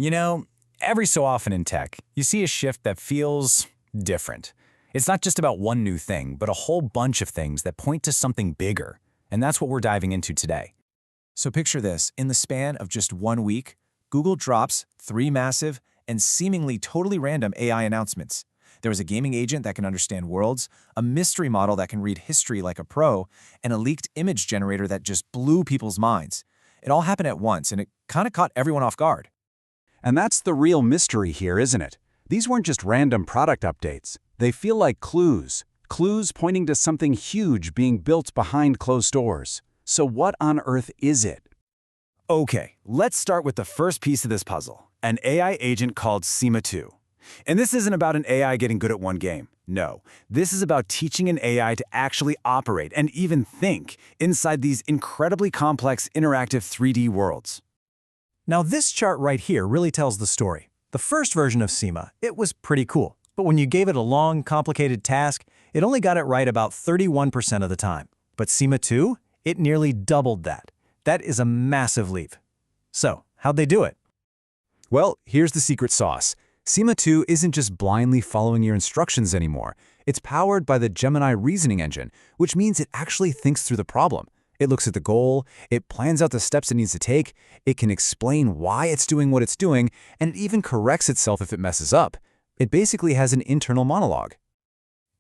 You know, every so often in tech, you see a shift that feels different. It's not just about one new thing, but a whole bunch of things that point to something bigger. And that's what we're diving into today. So picture this, in the span of just 1 week, Google drops 3 massive and seemingly totally random AI announcements. There was a gaming agent that can understand worlds, a mystery model that can read history like a pro, and a leaked image generator that just blew people's minds. It all happened at once, and it kind of caught everyone off guard. And that's the real mystery here, isn't it? These weren't just random product updates. They feel like clues pointing to something huge being built behind closed doors. So what on earth is it? Okay, let's start with the first piece of this puzzle, an AI agent called Sema 2. And this isn't about an AI getting good at one game. No, this is about teaching an AI to actually operate and even think inside these incredibly complex interactive 3D worlds. Now this chart right here really tells the story. The first version of Sema, it was pretty cool, but when you gave it a long, complicated task, it only got it right about 31% of the time. But Sema 2, it nearly doubled that. That is a massive leap. So, how'd they do it? Well, here's the secret sauce. Sema 2 isn't just blindly following your instructions anymore. It's powered by the Gemini reasoning engine, which means it actually thinks through the problem. It looks at the goal, it plans out the steps it needs to take, it can explain why it's doing what it's doing, and it even corrects itself if it messes up. It basically has an internal monologue.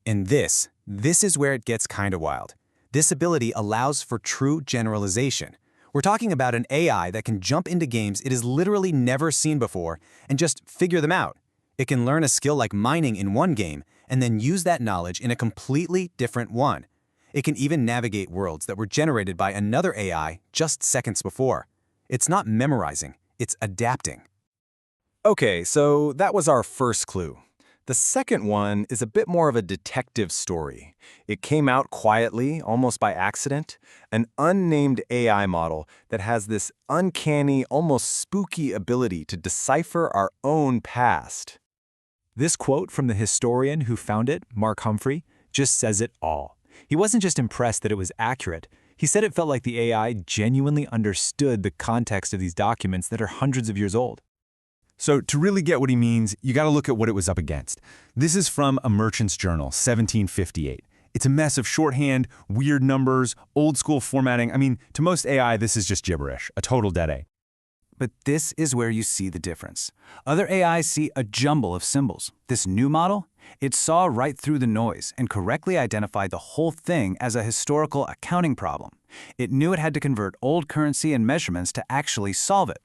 And this is where it gets kind of wild. This ability allows for true generalization. We're talking about an AI that can jump into games it has literally never seen before and just figure them out. It can learn a skill like mining in one game and then use that knowledge in a completely different one. It can even navigate worlds that were generated by another AI just seconds before. It's not memorizing, it's adapting. Okay, so that was our first clue. The second one is a bit more of a detective story. It came out quietly, almost by accident, an unnamed AI model that has this uncanny, almost spooky ability to decipher our own past. This quote from the historian who found it, Mark Humphrey, just says it all. He wasn't just impressed that it was accurate. He said it felt like the AI genuinely understood the context of these documents that are hundreds of years old. So to really get what he means, you got to look at what it was up against. This is from a merchant's journal, 1758. It's a mess of shorthand, weird numbers, old-school formatting. I mean, to most AI, this is just gibberish, a total dead A. But this is where you see the difference. Other AIs see a jumble of symbols. This new model, it saw right through the noise and correctly identified the whole thing as a historical accounting problem. It knew it had to convert old currency and measurements to actually solve it.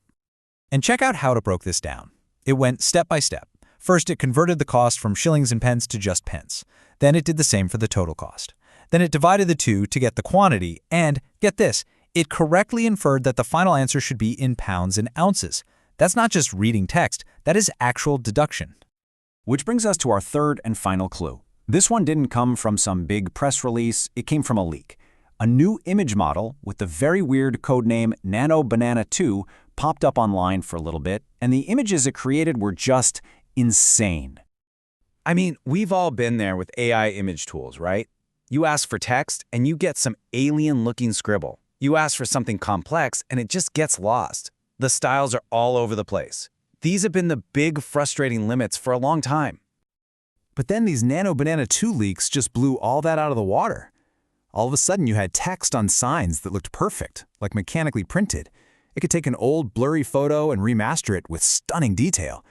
And check out how it broke this down. It went step by step. First, it converted the cost from shillings and pence to just pence. Then it did the same for the total cost. Then it divided the two to get the quantity, and, get this, it correctly inferred that the final answer should be in pounds and ounces. That's not just reading text, that is actual deduction. Which brings us to our third and final clue. This one didn't come from some big press release, it came from a leak. A new image model with the very weird codename Nano Banana 2 popped up online for a little bit, and the images it created were just insane. I mean, we've all been there with AI image tools, right? You ask for text, and you get some alien-looking scribble. You ask for something complex, and it just gets lost. The styles are all over the place. These have been the big, frustrating limits for a long time. But then these Nano Banana 2 leaks just blew all that out of the water. All of a sudden, you had text on signs that looked perfect, like mechanically printed. It could take an old, blurry photo and remaster it with stunning detail.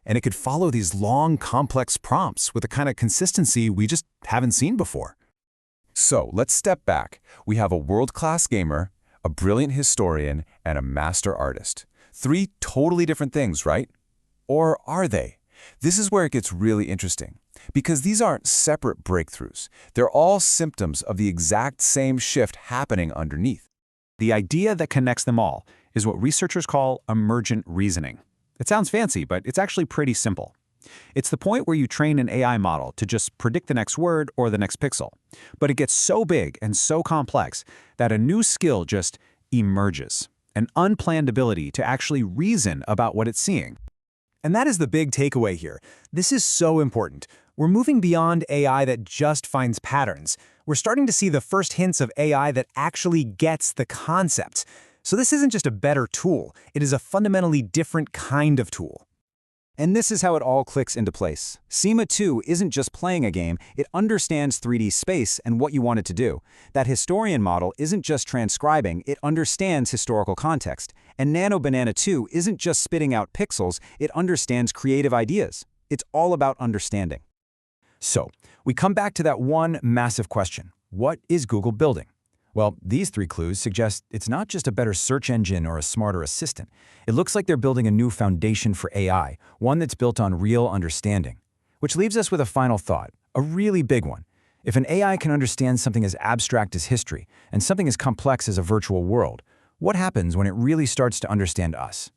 And it could follow these long, complex prompts with a kind of consistency we just haven't seen before. So let's step back. We have a world-class gamer, a brilliant historian, and a master artist. 3 totally different things, right? Or are they? This is where it gets really interesting, because these aren't separate breakthroughs. They're all symptoms of the exact same shift happening underneath. The idea that connects them all is what researchers call emergent reasoning. It sounds fancy, but it's actually pretty simple. It's the point where you train an AI model to just predict the next word or the next pixel. But it gets so big and so complex that a new skill just emerges, an unplanned ability to actually reason about what it's seeing. And that is the big takeaway here. This is so important. We're moving beyond AI that just finds patterns. We're starting to see the first hints of AI that actually gets the concepts. So this isn't just a better tool, it is a fundamentally different kind of tool. And this is how it all clicks into place. Sema 2 isn't just playing a game, it understands 3D space and what you want it to do. That historian model isn't just transcribing, it understands historical context. And Nano Banana 2 isn't just spitting out pixels, it understands creative ideas. It's all about understanding. So, we come back to that one massive question. What is Google building? Well, these 3 clues suggest it's not just a better search engine or a smarter assistant. It looks like they're building a new foundation for AI, one that's built on real understanding. Which leaves us with a final thought, a really big one. If an AI can understand something as abstract as history and something as complex as a virtual world, what happens when it really starts to understand us?